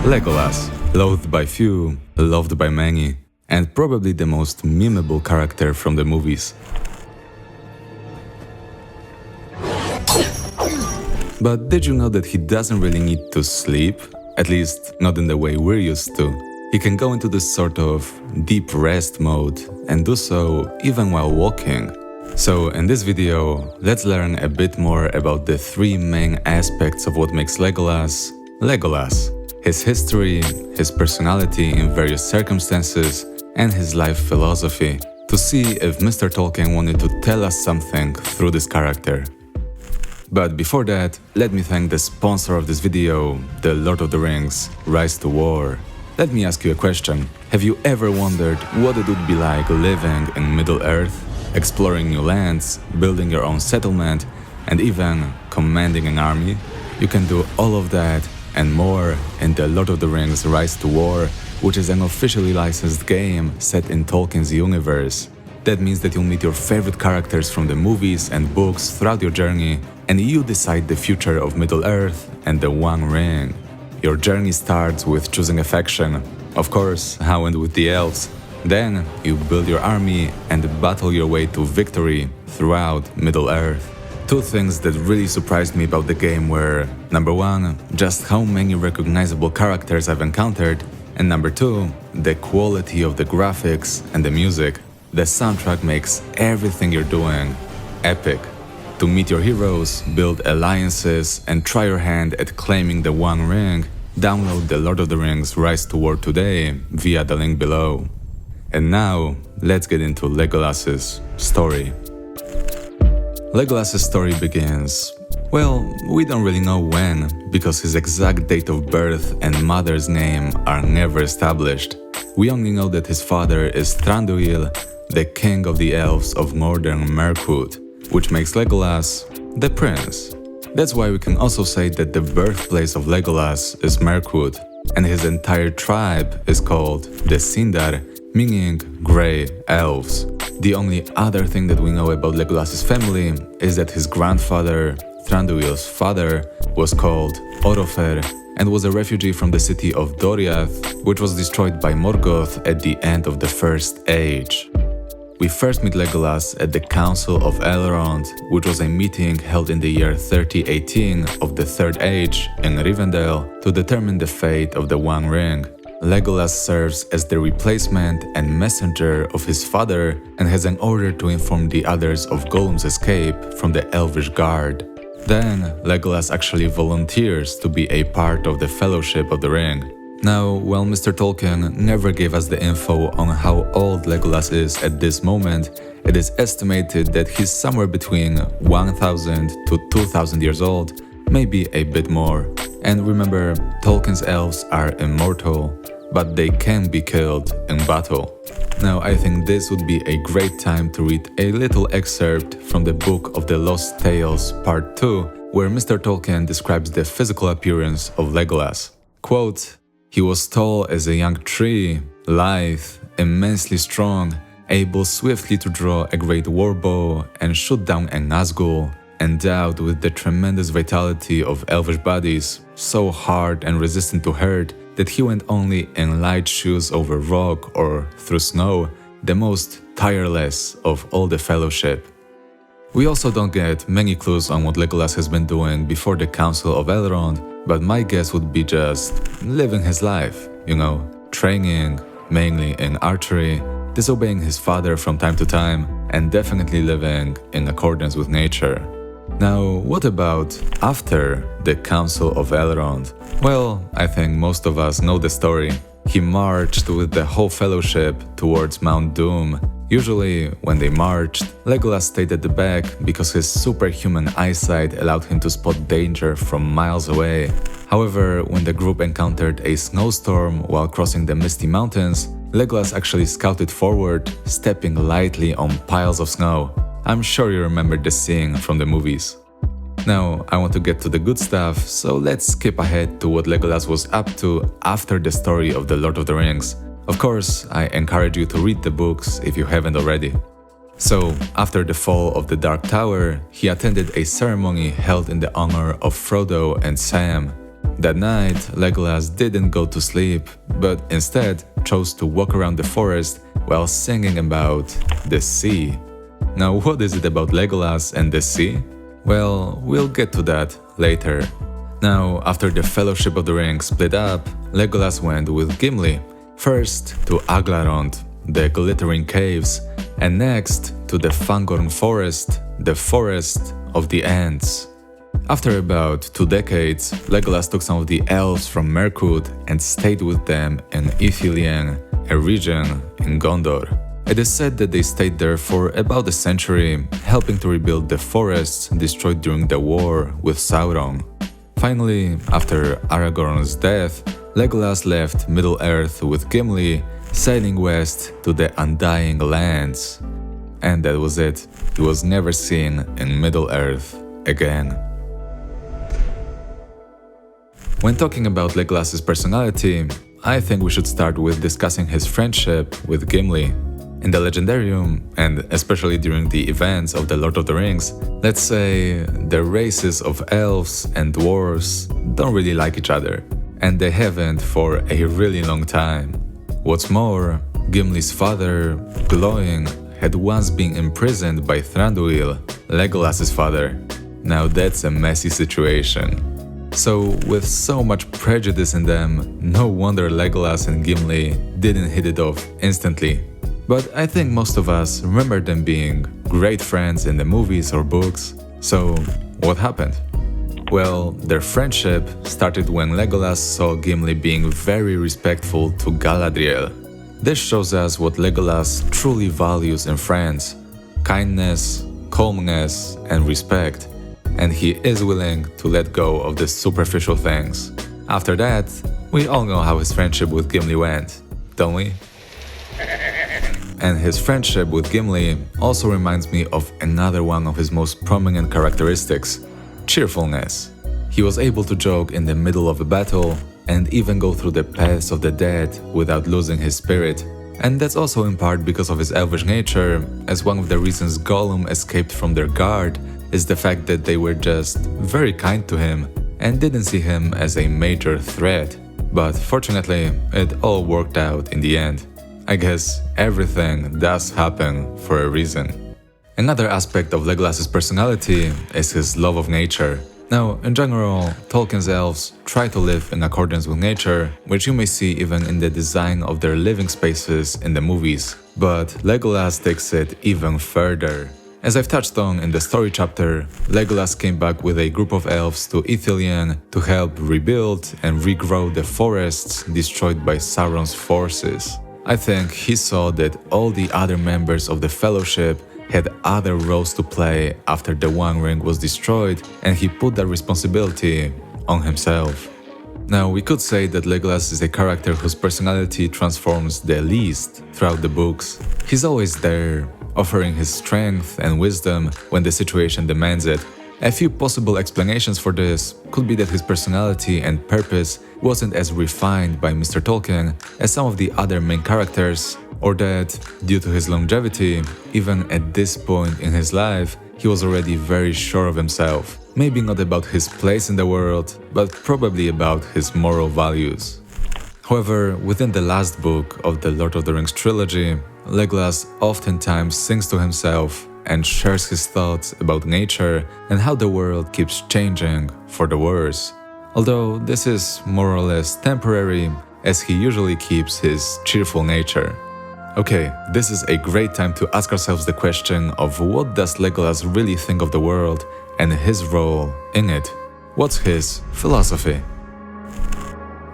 Legolas, loathed by few, loved by many, and probably the most memeable character from the movies. But did you know that he doesn't really need to sleep? At least, not in the way we're used to. He can go into this sort of deep rest mode and do so even while walking. So in this video, let's learn a bit more about the three main aspects of what makes Legolas, Legolas. His history, his personality in various circumstances, and his life philosophy, to see if Mr. Tolkien wanted to tell us something through this character. But before that, let me thank the sponsor of this video, the Lord of the Rings, Rise to War. Let me ask you a question. Have you ever wondered what it would be like living in Middle-earth, exploring new lands, building your own settlement, and even commanding an army? You can do all of that and more in the Lord of the Rings Rise to War, which is an officially licensed game set in Tolkien's universe. That means that you'll meet your favorite characters from the movies and books throughout your journey, and you decide the future of Middle-earth and the One Ring. Your journey starts with choosing a faction, of course, how and with the elves. Then you build your army and battle your way to victory throughout Middle-earth. Two things that really surprised me about the game were, number one, just how many recognizable characters I've encountered, and number two, the quality of the graphics and the music. The soundtrack makes everything you're doing epic. To meet your heroes, build alliances, and try your hand at claiming the One Ring, download the Lord of the Rings Rise to War today via the link below. And now, let's get into Legolas's story. Legolas's story begins, well, we don't really know when, because his exact date of birth and mother's name are never established. We only know that his father is Thranduil, the king of the elves of northern Mirkwood, which makes Legolas the prince. That's why we can also say that the birthplace of Legolas is Mirkwood, and his entire tribe is called the Sindar, meaning grey elves. The only other thing that we know about Legolas's family is that his grandfather, Thranduil's father, was called Orofer and was a refugee from the city of Doriath, which was destroyed by Morgoth at the end of the First Age. We first meet Legolas at the Council of Elrond, which was a meeting held in the year 3018 of the Third Age in Rivendell to determine the fate of the One Ring. Legolas serves as the replacement and messenger of his father and has an order to inform the others of Gollum's escape from the Elvish Guard. Then, Legolas actually volunteers to be a part of the Fellowship of the Ring. Now, while Mr. Tolkien never gave us the info on how old Legolas is at this moment, it is estimated that he's somewhere between 1000 to 2000 years old, maybe a bit more. And remember, Tolkien's elves are immortal, but they can be killed in battle. Now, I think this would be a great time to read a little excerpt from the Book of the Lost Tales Part 2, where Mr. Tolkien describes the physical appearance of Legolas. Quote, "He was tall as a young tree, lithe, immensely strong, able swiftly to draw a great warbow and shoot down a Nazgul, endowed with the tremendous vitality of elvish bodies, so hard and resistant to hurt that he went only in light shoes over rock or through snow, the most tireless of all the Fellowship." We also don't get many clues on what Legolas has been doing before the Council of Elrond, but my guess would be just living his life, training, mainly in archery, disobeying his father from time to time, and definitely living in accordance with nature. Now, what about after the Council of Elrond? Well, I think most of us know the story. He marched with the whole Fellowship towards Mount Doom. Usually, when they marched, Legolas stayed at the back because his superhuman eyesight allowed him to spot danger from miles away. However, when the group encountered a snowstorm while crossing the Misty Mountains, Legolas actually scouted forward, stepping lightly on piles of snow. I'm sure you remember the scene from the movies. Now, I want to get to the good stuff, so let's skip ahead to what Legolas was up to after the story of the Lord of the Rings. Of course, I encourage you to read the books if you haven't already. So, after the fall of the Dark Tower, he attended a ceremony held in the honor of Frodo and Sam. That night, Legolas didn't go to sleep, but instead chose to walk around the forest while singing about the sea. Now, what is it about Legolas and the sea? Well, we'll get to that later. Now, after the Fellowship of the Ring split up, Legolas went with Gimli, first to Aglarond, the Glittering Caves, and next to the Fangorn Forest, the Forest of the Ants. After about 2 decades, Legolas took some of the elves from Mirkwood and stayed with them in Ithilien, a region in Gondor. It is said that they stayed there for about a century, helping to rebuild the forests destroyed during the war with Sauron. Finally, after Aragorn's death, Legolas left Middle-earth with Gimli, sailing west to the Undying Lands. And that was it. He was never seen in Middle-earth again. When talking about Legolas's personality, I think we should start with discussing his friendship with Gimli. In the Legendarium, and especially during the events of the Lord of the Rings, let's say the races of elves and dwarves don't really like each other, and they haven't for a really long time. What's more, Gimli's father, Glóin, had once been imprisoned by Thranduil, Legolas's father. Now that's a messy situation. So, with so much prejudice in them, no wonder Legolas and Gimli didn't hit it off instantly. But I think most of us remember them being great friends in the movies or books. So, what happened? Well, their friendship started when Legolas saw Gimli being very respectful to Galadriel. This shows us what Legolas truly values in friends: kindness, calmness, and respect. And he is willing to let go of the superficial things. After that, we all know how his friendship with Gimli went, don't we? And his friendship with Gimli also reminds me of another one of his most prominent characteristics: cheerfulness. He was able to joke in the middle of a battle and even go through the paths of the dead without losing his spirit. And that's also in part because of his elvish nature, as one of the reasons Gollum escaped from their guard is the fact that they were just very kind to him and didn't see him as a major threat. But fortunately, it all worked out in the end. I guess everything does happen for a reason. Another aspect of Legolas's personality is his love of nature. Now, in general, Tolkien's elves try to live in accordance with nature, which you may see even in the design of their living spaces in the movies. But Legolas takes it even further. As I've touched on in the story chapter, Legolas came back with a group of elves to Ithilien to help rebuild and regrow the forests destroyed by Sauron's forces. I think he saw that all the other members of the Fellowship had other roles to play after the One Ring was destroyed, and he put that responsibility on himself. Now, we could say that Legolas is a character whose personality transforms the least throughout the books. He's always there, offering his strength and wisdom when the situation demands it. A few possible explanations for this could be that his personality and purpose wasn't as refined by Mr. Tolkien as some of the other main characters, or that, due to his longevity, even at this point in his life, he was already very sure of himself. Maybe not about his place in the world, but probably about his moral values. However, within the last book of the Lord of the Rings trilogy, Legolas oftentimes sings to himself and shares his thoughts about nature and how the world keeps changing for the worse. Although this is more or less temporary, as he usually keeps his cheerful nature. Okay, this is a great time to ask ourselves the question of what does Legolas really think of the world and his role in it? What's his philosophy?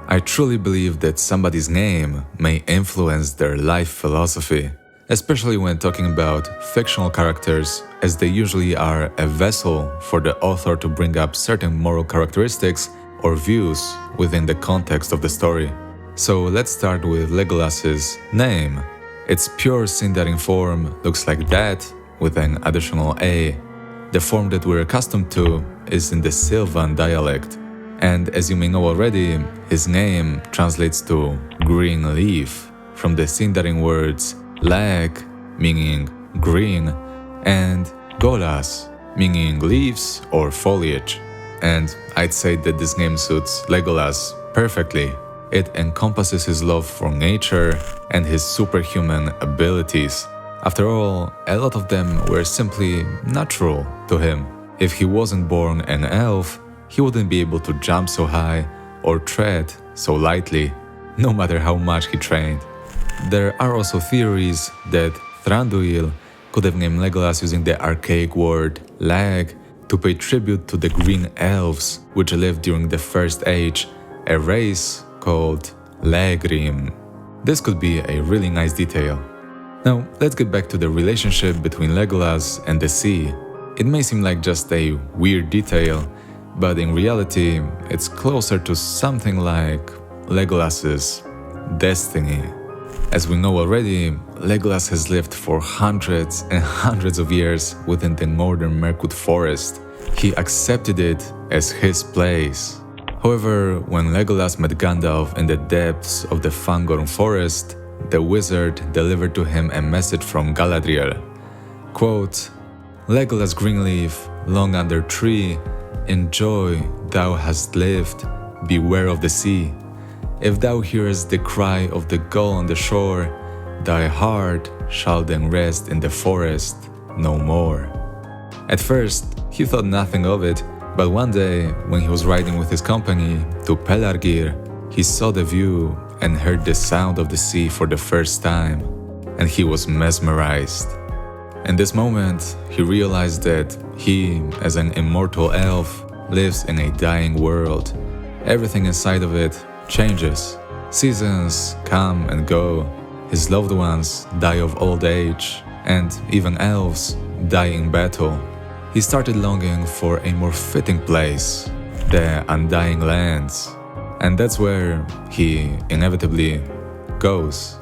I truly believe that somebody's name may influence their life philosophy, especially when talking about fictional characters, as they usually are a vessel for the author to bring up certain moral characteristics or views within the context of the story. So let's start with Legolas's name. Its pure Sindarin form looks like that, with an additional A. The form that we're accustomed to is in the Sylvan dialect. And as you may know already, his name translates to green leaf, from the Sindarin words leg, meaning green, and golas, meaning leaves or foliage. And I'd say that this name suits Legolas perfectly. It encompasses his love for nature and his superhuman abilities. After all, a lot of them were simply natural to him. If he wasn't born an elf, he wouldn't be able to jump so high or tread so lightly, no matter how much he trained. There are also theories that Thranduil could have named Legolas using the archaic word leg to pay tribute to the green elves which lived during the First Age, a race called Legrim. This could be a really nice detail. Now, let's get back to the relationship between Legolas and the sea. It may seem like just a weird detail, but in reality, it's closer to something like Legolas's destiny. As we know already, Legolas has lived for hundreds and hundreds of years within the northern Mirkwood forest. He accepted it as his place. However, when Legolas met Gandalf in the depths of the Fangorn forest, the wizard delivered to him a message from Galadriel. Quote, "Legolas Greenleaf, long under tree, in joy thou hast lived, beware of the sea. If thou hearest the cry of the gull on the shore, thy heart shall then rest in the forest no more." At first, he thought nothing of it, but one day, when he was riding with his company to Pelargir, he saw the view and heard the sound of the sea for the first time, and he was mesmerized. In this moment, he realized that he, as an immortal elf, lives in a dying world. Everything inside of it changes. Seasons come and go, his loved ones die of old age, and even elves die in battle. He started longing for a more fitting place, the Undying Lands, and that's where he inevitably goes.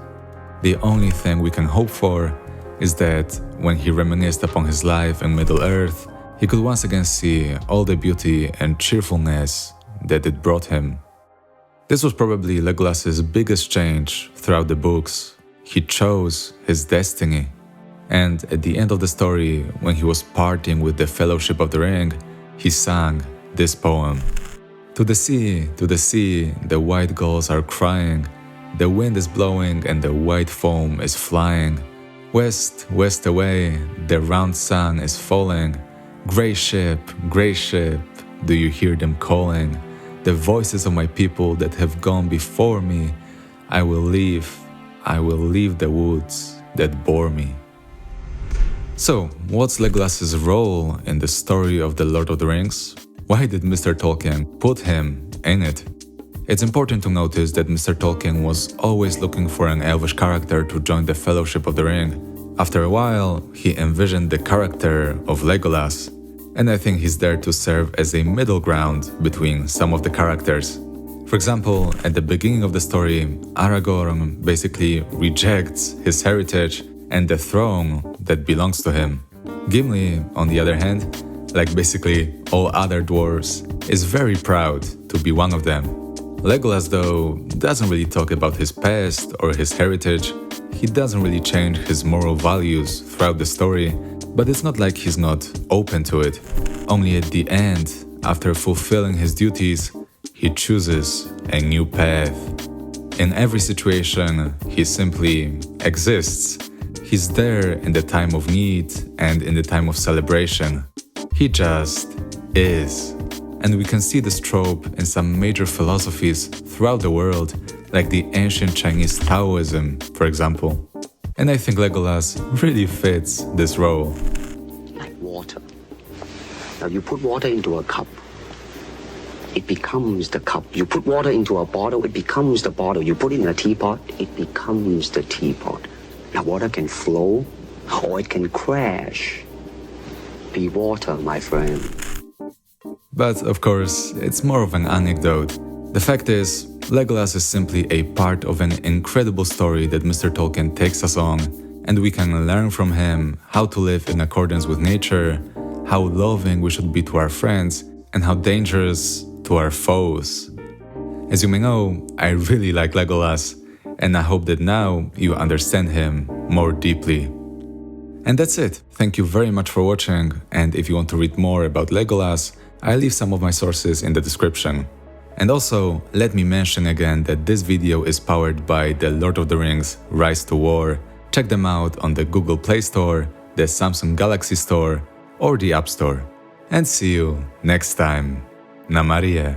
The only thing we can hope for is that when he reminisced upon his life in Middle-earth, he could once again see all the beauty and cheerfulness that it brought him. This was probably Legolas's biggest change throughout the books. He chose his destiny. And at the end of the story, when he was parting with the Fellowship of the Ring, he sang this poem. To the sea, the white gulls are crying. The wind is blowing and the white foam is flying. West, west away, the round sun is falling. Grey ship, do you hear them calling? The voices of my people that have gone before me. I will leave the woods that bore me. So, what's Legolas's role in the story of The Lord of the Rings? Why did Mr. Tolkien put him in it? It's important to notice that Mr. Tolkien was always looking for an elvish character to join the Fellowship of the Ring. After a while, he envisioned the character of Legolas, and I think he's there to serve as a middle ground between some of the characters. For example, at the beginning of the story, Aragorn basically rejects his heritage and the throne that belongs to him. Gimli, on the other hand, like basically all other dwarves, is very proud to be one of them. Legolas, though, doesn't really talk about his past or his heritage. He doesn't really change his moral values throughout the story, but it's not like he's not open to it. Only at the end, after fulfilling his duties, he chooses a new path. In every situation, he simply exists. He's there in the time of need and in the time of celebration. He just is. And we can see this trope in some major philosophies throughout the world, like the ancient Chinese Taoism, for example. And I think Legolas really fits this role. Like water. Now you put water into a cup, it becomes the cup. You put water into a bottle, it becomes the bottle. You put it in a teapot, it becomes the teapot. Now water can flow or it can crash. Be water, my friend. But of course, it's more of an anecdote. The fact is, Legolas is simply a part of an incredible story that Mr. Tolkien takes us on, and we can learn from him how to live in accordance with nature, how loving we should be to our friends, and how dangerous to our foes. As you may know, I really like Legolas, and I hope that now you understand him more deeply. And that's it. Thank you very much for watching, and if you want to read more about Legolas, I'll leave some of my sources in the description. And also, let me mention again that this video is powered by the Lord of the Rings Rise to War. Check them out on the Google Play Store, the Samsung Galaxy Store, or the App Store. And see you next time. Na Maria.